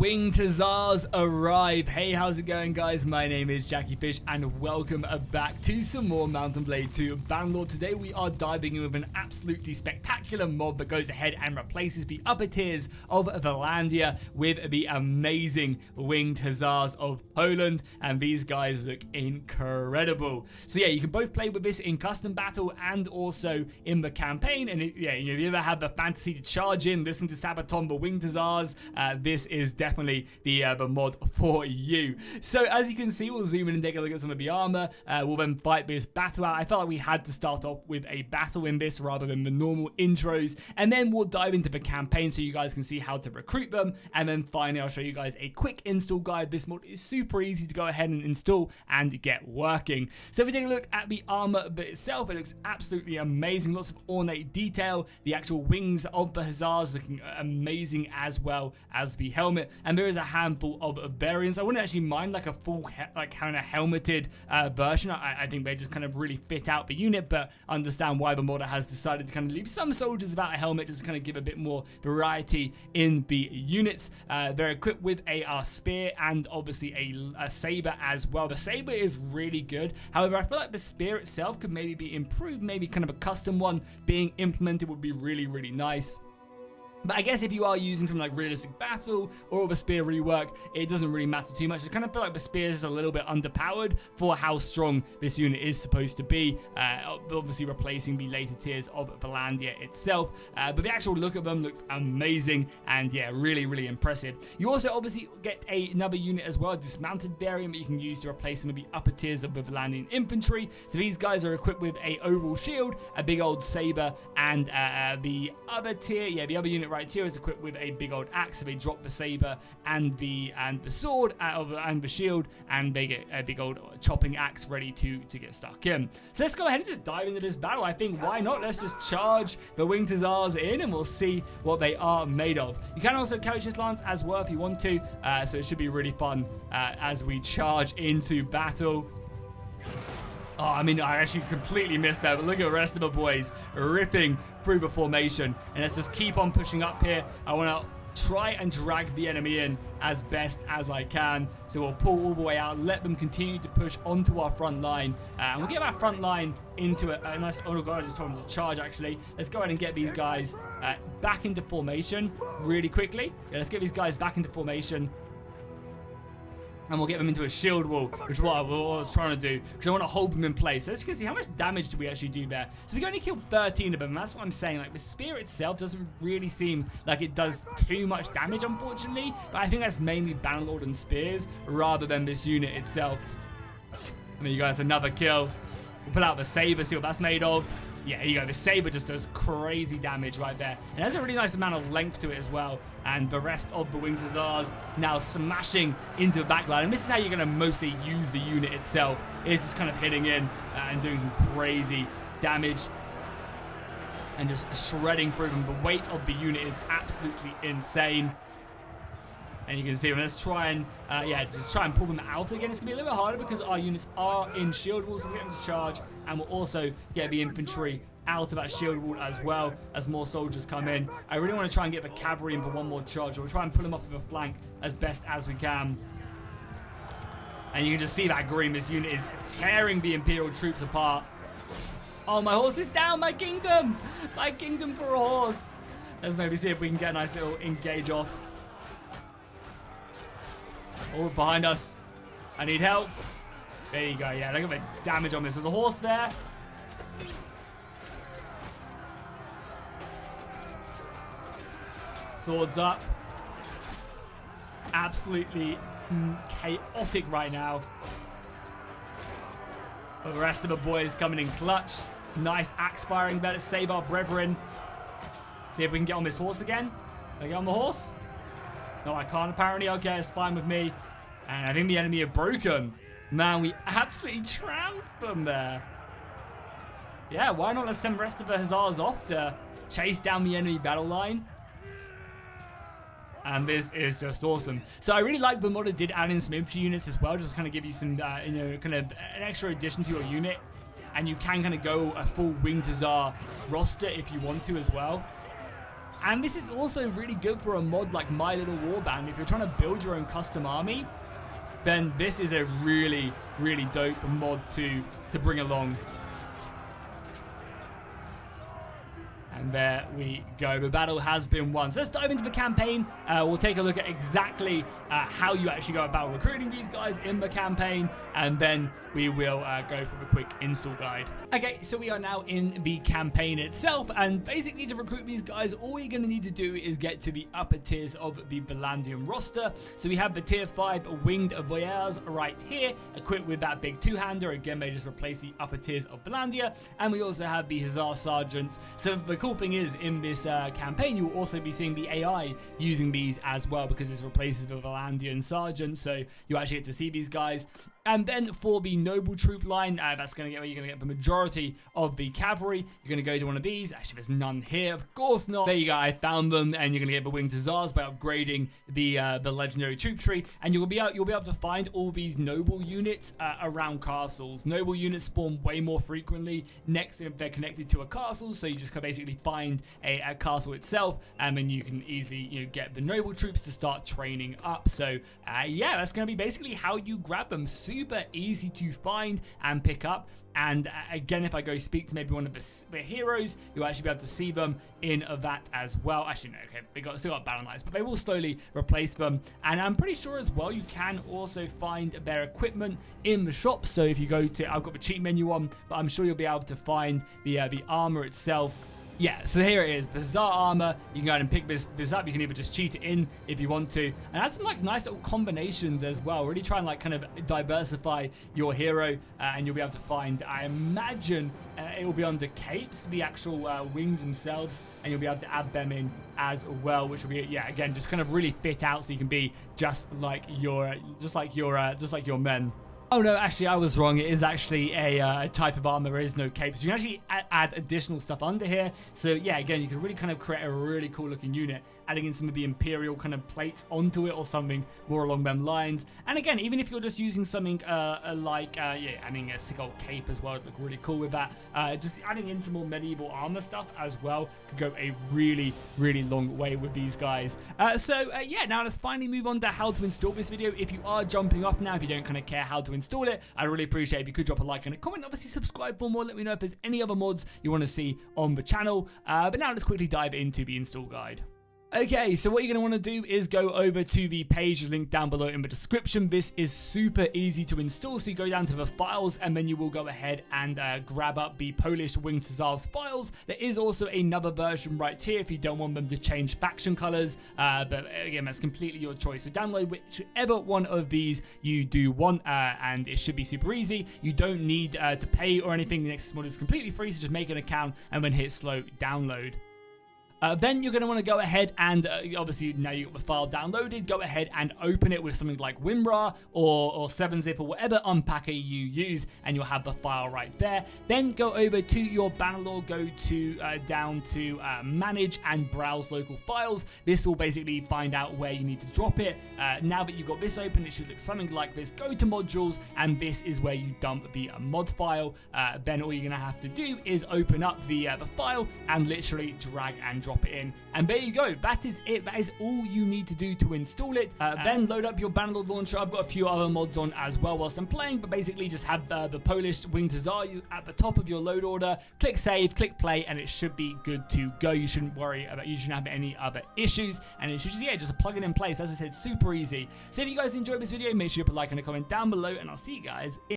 Winged Hussars arrive. Hey, how's it going, guys? My name is Jackie Fish, and welcome back to some more Mount & Blade 2 Bannerlord. Today, we are diving in with an absolutely spectacular mod that goes ahead and replaces the upper tiers of Vlandia with the amazing Winged Hussars of Poland, and these guys look incredible. So yeah, you can both play with this in custom battle and also in the campaign. And if you ever have the fantasy to charge in, listen to Sabaton, the Winged Hussars, this is definitely the mod for you. So as you can see, we'll zoom in and take a look at some of the armor. We'll then fight this battle out. I felt like we had to start off with a battle in this rather than the normal intros, and then we'll dive into the campaign so you guys can see how to recruit them, and then finally I'll show you guys a quick install guide. This mod is super easy to go ahead and install and get working. So if we take a look at the armor itself, it looks absolutely amazing. Lots of ornate detail. The actual wings of the Hussars looking amazing, as well as the helmet. And there is a handful of variants. I wouldn't actually mind like a full kind of helmeted version. I think they just kind of really fit out the unit, but understand why the modder has decided to kind of leave some soldiers without a helmet, just to kind of give a bit more variety in the units. They're equipped with a spear and obviously a saber as well. The saber is really good. However, I feel like the spear itself could maybe be improved. Maybe kind of a custom one being implemented would be really, really nice. But I guess if you are using something like realistic battle or the spear rework, it doesn't really matter too much. I kind of feel like the spear is a little bit underpowered for how strong this unit is supposed to be. Obviously replacing the later tiers of Vlandia itself. But the actual look of them looks amazing, and yeah, really, really impressive. You also obviously get another unit as well, a dismounted variant that you can use to replace some of the upper tiers of the vlandian infantry. So these guys are equipped with a oval shield, a big old saber, and the other tier, the other unit right here is equipped with a big old axe. So they drop the saber and the sword and the shield, and they get a big old chopping axe ready to get stuck in. So let's go ahead and just dive into this battle. I think, why not? Let's just charge the Winged Hussars in, and we'll see what they are made of. You can also couch this lance as well if you want to, so it should be really fun as we charge into battle. Oh, I mean, I actually completely missed that, but look at the rest of the boys ripping through the formation. And let's just keep on pushing up here. I want to try and drag the enemy in as best as I can. So we'll pull all the way out, let them continue to push onto our front line. And we'll get our front line into a nice... Oh, God, I just told them to charge, actually. Let's go ahead and get these guys back into formation really quickly. Yeah, let's get these guys back into formation. And we'll get them into a shield wall, which is what I was trying to do, because I want to hold them in place. So let's see how much damage do we actually do there. So we only killed 13 of them, and that's what I'm saying. Like, the spear itself doesn't really seem like it does too much damage, unfortunately. But I think that's mainly Bannerlord and spears, rather than this unit itself. And there you guys, another kill. We'll pull out the saber, see what that's made of. Yeah, here you go. The saber just does crazy damage right there. And has a really nice amount of length to it as well. And the rest of the Winged Hussars now smashing into the backline. And this is how you're going to mostly use the unit itself. It's just kind of hitting in and doing some crazy damage. And just shredding through them. The weight of the unit is absolutely insane. And you can see them. Let's try and, just try and pull them out again. It's going to be a little bit harder because our units are in shield walls, so we're getting to charge. And we'll also get the infantry out of that shield wall as well as more soldiers come in. I really want to try and get the cavalry in for one more charge. We'll try and pull them off to the flank as best as we can. And you can just see that green. This unit is tearing the Imperial troops apart. Oh, my horse is down. My kingdom. My kingdom for a horse. Let's maybe see if we can get a nice little engage off. Oh, behind us. I need help. There you go. Yeah, look at the damage on this. There's a horse there. Swords up. Absolutely chaotic right now. But the rest of the boys coming in clutch. Nice axe firing. Better save our brethren. See if we can get on this horse again. Can I get on the horse? No, I can't apparently. Okay, it's fine with me. And I think the enemy are broken. Man, we absolutely trounced them there. Yeah, why not? Let's send the rest of the Hussars off to chase down the enemy battle line. And this is just awesome. So I really like the mod did add in some infantry units as well, just to kind of give you some, kind of an extra addition to your unit. And you can kind of go a full Winged Hussar roster if you want to as well. And this is also really good for a mod like My Little Warband. If you're trying to build your own custom army, then this is a really, really dope mod to bring along. And there we go. The battle has been won. So let's dive into the campaign. We'll take a look at exactly how you actually go about recruiting these guys in the campaign. And then we will go for a quick install guide. Okay, so we are now in the campaign itself. And basically to recruit these guys, all you're going to need to do is get to the upper tiers of the vlandian roster. So we have the tier 5 Winged Hussars right here, equipped with that big two-hander. Again, they just replace the upper tiers of Vlandia. And we also have the Hussar Sergeants. So the cool thing is, in this campaign, you will also be seeing the AI using these as well, because this replaces the Vlandian Sergeant. So you actually get to see these guys. And then for the noble troop line, that's going to get where you're going to get the majority of the cavalry. You're going to go to one of these. Actually, there's none here. Of course not. There you go. I found them, and you're going to get the Winged Hussars by upgrading the legendary troop tree. And you'll be able to find all these noble units around castles. Noble units spawn way more frequently next if they're connected to a castle. So you just can basically find a castle itself, and then you can easily get the noble troops to start training up. So yeah, that's going to be basically how you grab them. Super easy to find and pick up. And again, if I go speak to maybe one of the heroes, you'll actually be able to see them in that as well. Actually, no, okay, they still got battle knights, but they will slowly replace them. And I'm pretty sure as well, you can also find their equipment in the shop. So if you go to, I've got the cheat menu on, but I'm sure you'll be able to find the armor itself. Yeah, so here it is, the Hussar armor. You can go ahead and pick this up. You can even just cheat it in if you want to. And add some like nice little combinations as well. Really try and like kind of diversify your hero, and you'll be able to find, I imagine, it will be under capes, the actual wings themselves, and you'll be able to add them in as well, which will be, yeah, again, just kind of really fit out so you can be just like your men. Oh no, actually I was wrong. It is actually a type of armor. There is no cape. So you can actually add additional stuff under here. So yeah, again, you can really kind of create a really cool looking unit, adding in some of the Imperial kind of plates onto it or something more along them lines. And again, even if you're just using something yeah, adding a sick old cape as well, it'd look really cool with that. Just adding in some more medieval armor stuff as well could go a really, really long way with these guys. Yeah, now let's finally move on to how to install this video. If you are jumping off now, if you don't kind of care how to install it, I'd really appreciate it if you could drop a like and a comment. Obviously, subscribe for more. Let me know if there's any other mods you want to see on the channel. But now let's quickly dive into the install guide. Okay, so what you're going to want to do is go over to the page linked down below in the description. This is super easy to install, so you go down to the files and then you will go ahead and grab up the Polish Winged Hussars files. There is also another version right here if you don't want them to change faction colors, but again, that's completely your choice. So download whichever one of these you do want, and it should be super easy. You don't need to pay or anything. The Nexus mod is completely free, so just make an account and then hit slow download. Then you're going to want to go ahead and, obviously, now you've got the file downloaded, go ahead and open it with something like WinRAR or 7-zip or whatever unpacker you use, and you'll have the file right there. Then go over to your Bannerlord, go to down to Manage and Browse Local Files. This will basically find out where you need to drop it. Now that you've got this open, it should look something like this. Go to Modules, and this is where you dump the mod file. Then all you're going to have to do is open up the file and literally drag and drop it in, and there you go. That is it. That is all you need to do to install it. Then load up your Bannerlord launcher. I've got a few other mods on as well whilst I'm playing, but basically just have the Polish Winged Hussar at the top of your load order. Click save, click play, and it should be good to go. You shouldn't worry about, you shouldn't have any other issues, and it should just, yeah, just plug it in place. As I said, super easy. So if you guys enjoyed this video, make sure you put a like and a comment down below, and I'll see you guys in